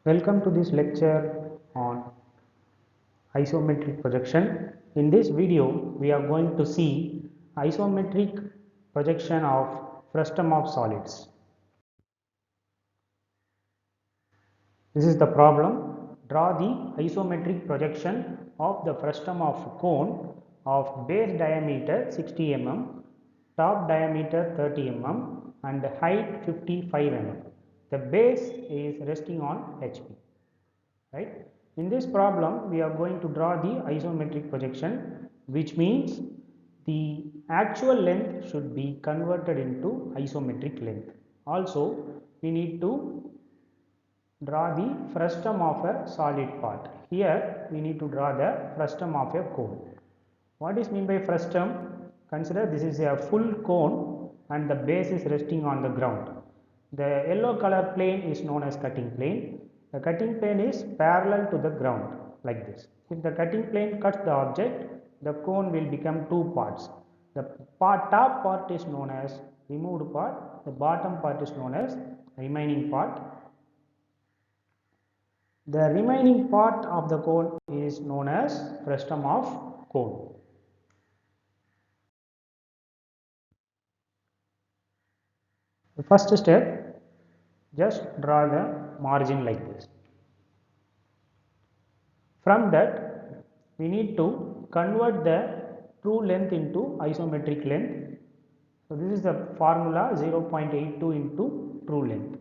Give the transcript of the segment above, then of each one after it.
Welcome to this lecture on isometric projection. In this video, we are going to see isometric projection of frustum of solids. This is the problem. Draw the isometric projection of the frustum of cone of base diameter 60 mm, top diameter 30 mm and height 55 mm. The base is resting on HP. Right? In this problem, we are going to draw the isometric projection, which means the actual length should be converted into isometric length. Also, we need to draw the frustum of a solid part. Here, we need to draw the frustum of a cone. What is meant by frustum? Consider this is a full cone and the base is resting on the ground. The yellow color plane is known as cutting plane. The cutting plane is parallel to the ground like this. If the cutting plane cuts the object, the cone will become two parts. The top part is known as removed part, the bottom part is known as remaining part. The remaining part of the cone is known as frustum of cone. The first step, just draw the margin like this. From that, we need to convert the true length into isometric length. So, this is the formula 0.82 into true length.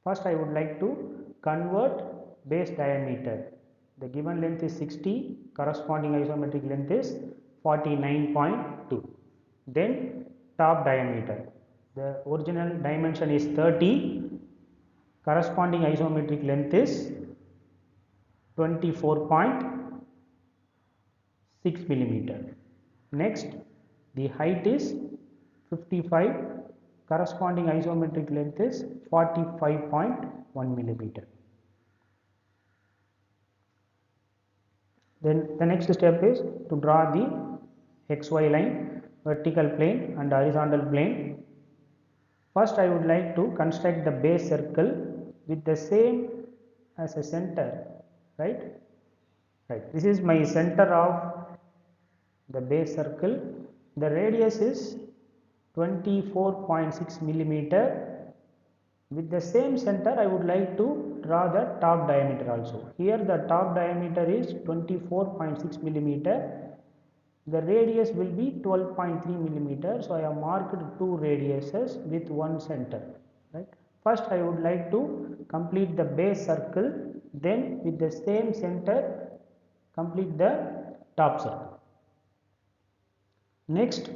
First, I would like to convert base diameter. The given length is 60, corresponding isometric length is 49.2. Then, top diameter. The original dimension is 30, corresponding isometric length is 24.6 millimeter. Next, the height is 55, corresponding isometric length is 45.1 millimeter. Then the next step is to draw the XY line, vertical plane and horizontal plane. First, I would like to construct the base circle with the same as a center, right? Right. This is my center of the base circle. The radius is 24.6 millimeter. With the same center, I would like to draw the top diameter also. Here, the top diameter is 24.6 millimeter. The radius will be 12.3 millimeter. So, I have marked two radiuses with one center. Right. First, I would like to complete the base circle. Then, with the same center, complete the top circle. Next,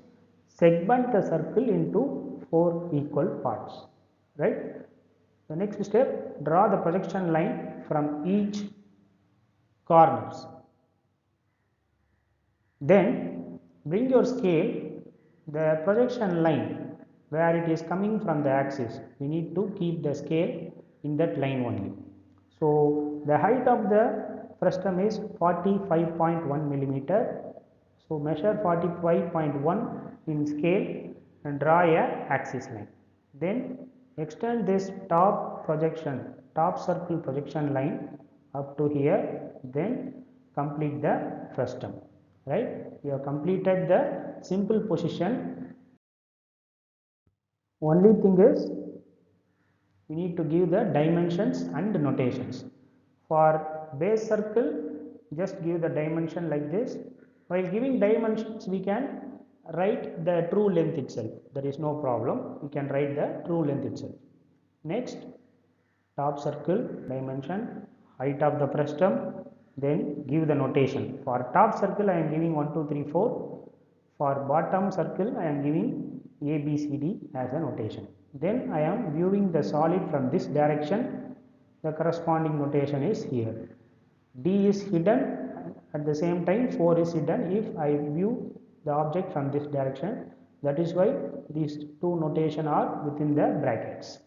segment the circle into 4 equal parts. Right. The next step, draw the projection line from each corners. Then bring your scale, the projection line where it is coming from the axis. We need to keep the scale in that line only. So the height of the frustum is 45.1 millimeter. So measure 45.1 in scale and draw a axis line. Then extend this top circle projection line up to here. Then complete the frustum. Right? We have completed the simple position. Only thing is we need to give the dimensions and notations. For base circle, just give the dimension like this. While giving dimensions, we can write the true length itself. There is no problem. We can write the true length itself. Next, top circle dimension, height of the frustum, then give the notation. For top circle, I am giving 1, 2, 3, 4. For bottom circle, I am giving A, B, C, D as a notation. Then I am viewing the solid from this direction. The corresponding notation is here. D is hidden, at the same time 4 is hidden if I view the object from this direction. That is why these two notation are within the brackets.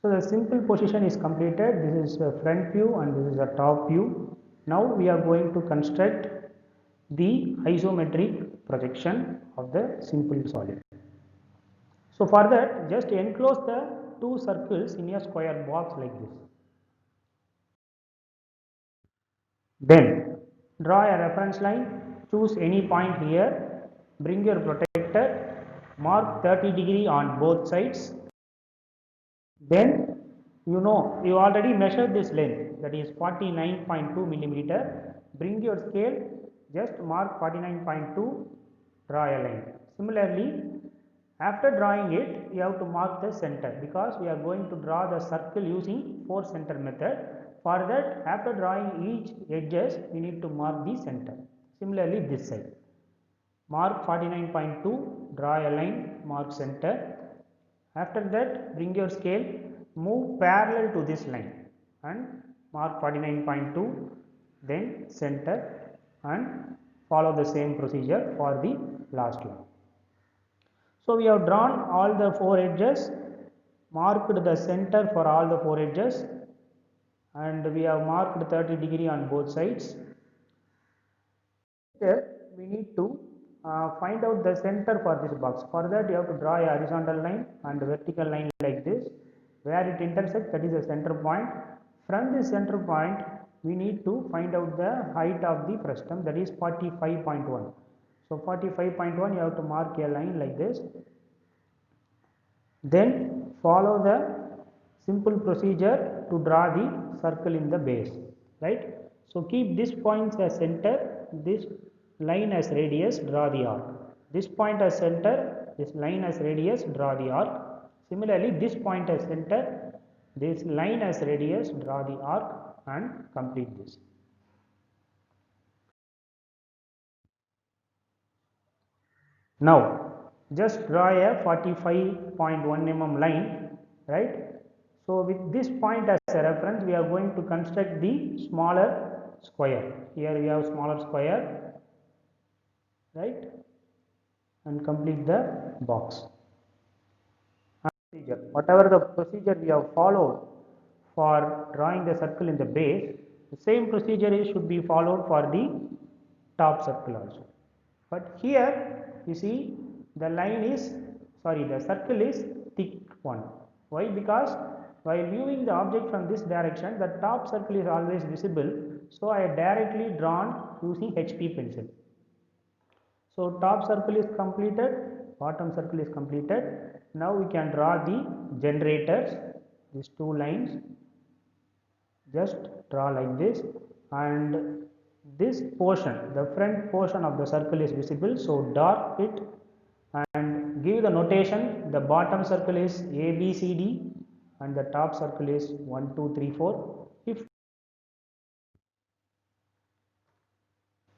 So the simple position is completed. This is a front view and this is a top view. Now we are going to construct the isometric projection of the simple solid. So for that, just enclose the two circles in a square box like this. Then draw a reference line, choose any point here, bring your protractor, mark 30° on both sides. Then you know you already measured this length, that is 49.2 millimeter. Bring your scale, just mark 49.2, draw a line. Similarly, after drawing it, you have to mark the center, because we are going to draw the circle using 4 center method. For that, after drawing each edges, we need to mark the center. Similarly, this side, mark 49.2, draw a line, mark center. After that, bring your scale, move parallel to this line and mark 49.2, then center, and follow the same procedure for the last one. So we have drawn all the 4 edges, marked the center for all the 4 edges, and we have marked 30° on both sides. Here we need to find out the center for this box. For that, you have to draw a horizontal line and a vertical line like this. Where it intersects, that is the center point. From this center point, we need to find out the height of the frustum, that is 45.1. So 45.1, you have to mark a line like this. Then follow the simple procedure to draw the circle in the base, right? So keep this point as center, this line as radius, draw the arc. This point as center, this line as radius, draw the arc. Similarly, this point as center, this line as radius, draw the arc and complete this. Now, just draw a 45.1 mm line, right? So, with this point as a reference, we are going to construct the smaller square. Here we have smaller square, right? And complete the box. Whatever the procedure we have followed for drawing the circle in the base, the same procedure should be followed for the top circle also. But here you see the line is, the circle is thick one. Why? Because while viewing the object from this direction, the top circle is always visible. So I have directly drawn using HP pencil. So top circle is completed, bottom circle is completed. Now we can draw the generators, these two lines. Just draw like this, and this portion, the front portion of the circle is visible, so dark it and give the notation. The bottom circle is ABCD and the top circle is 1 2 3 4.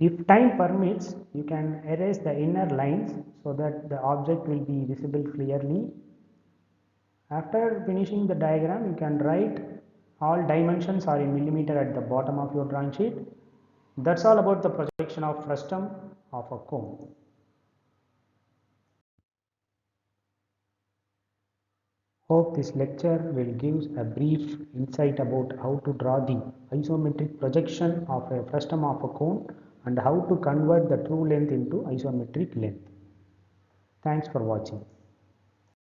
If time permits, you can erase the inner lines so that the object will be visible clearly. After finishing the diagram, you can write all dimensions are in millimeter at the bottom of your drawing sheet. That's all about the projection of frustum of a cone. Hope this lecture will give a brief insight about how to draw the isometric projection of a frustum of a cone and how to convert the true length into isometric length. Thanks for watching.